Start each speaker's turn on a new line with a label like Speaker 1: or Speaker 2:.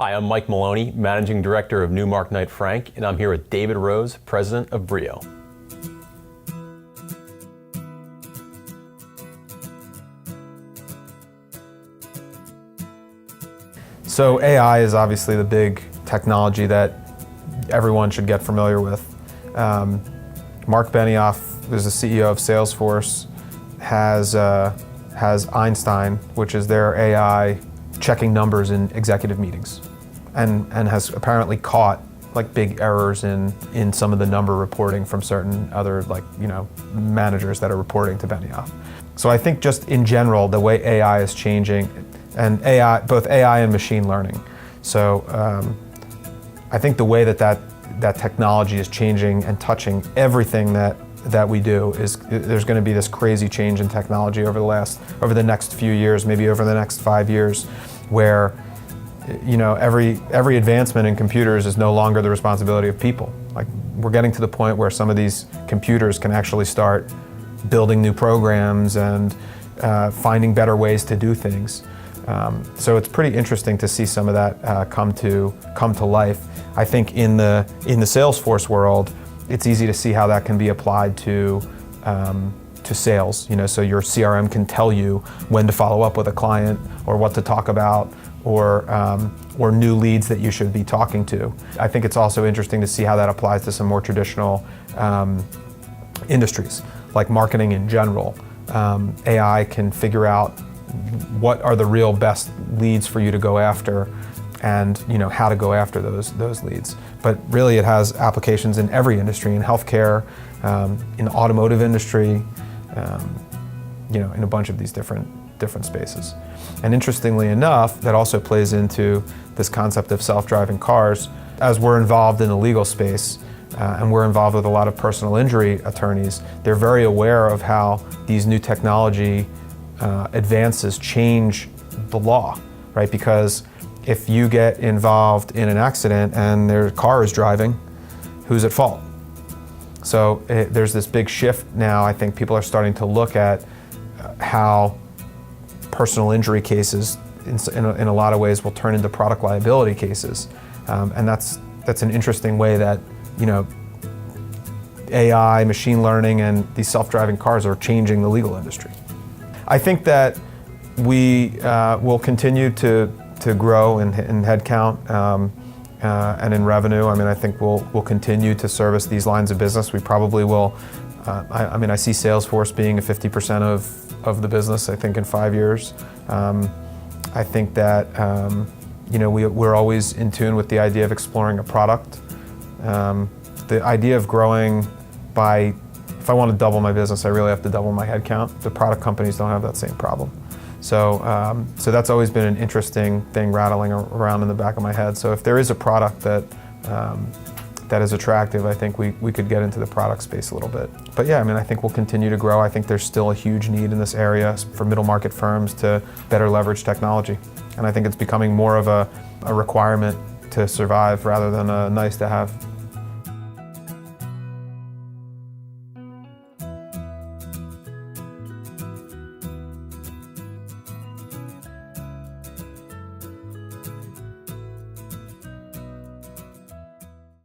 Speaker 1: Hi, I'm Mike Maloney, Managing Director of Newmark Knight Frank, and I'm here with David Rose, President of Brio.
Speaker 2: So AI is obviously the big technology that everyone should get familiar with. Mark Benioff, who's the CEO of Salesforce, has Einstein, which is their AI checking numbers in executive meetings, and has apparently caught like big errors in some of the number reporting from certain other managers that are reporting to Benioff. So I think just in general, the way AI is changing, and both AI and machine learning. So I think the way that technology is changing and touching everything that we do is there's going to be this crazy change in technology over the next few years, maybe over the next 5 years, where every advancement in computers is no longer the responsibility of people. Like, we're getting to the point where some of these computers can actually start building new programs and finding better ways to do things. So it's pretty interesting to see some of that come to life. I think in the Salesforce world, it's easy to see how that can be applied to sales. So your CRM can tell you when to follow up with a client, or what to talk about, or new leads that you should be talking to. I think it's also interesting to see how that applies to some more traditional industries, like marketing in general. AI can figure out what are the real best leads for you to go after, and how to go after those leads. But really, it has applications in every industry, in healthcare, in the automotive industry, in a bunch of these different spaces. And interestingly enough, that also plays into this concept of self-driving cars. As we're involved in the legal space, and we're involved with a lot of personal injury attorneys, they're very aware of how these new technology advances change the law, right? Because if you get involved in an accident and their car is driving, who's at fault? So there's this big shift now. I think people are starting to look at how personal injury cases in a lot of ways will turn into product liability cases. And that's an interesting way that AI, machine learning, and these self-driving cars are changing the legal industry. I think that we will continue to grow in headcount and in revenue. I mean, I think we'll continue to service these lines of business. We probably will. I see Salesforce being a 50% of the business, I think, in 5 years. I think that we're always in tune with the idea of exploring a product. The idea of growing by, if I want to double my business, I really have to double my headcount. The product companies don't have that same problem. So that's always been an interesting thing rattling around in the back of my head. So if there is a product that is attractive, I think we could get into the product space a little bit. But yeah, I think we'll continue to grow. I think there's still a huge need in this area for middle market firms to better leverage technology. And I think it's becoming more of a requirement to survive rather than a nice to have.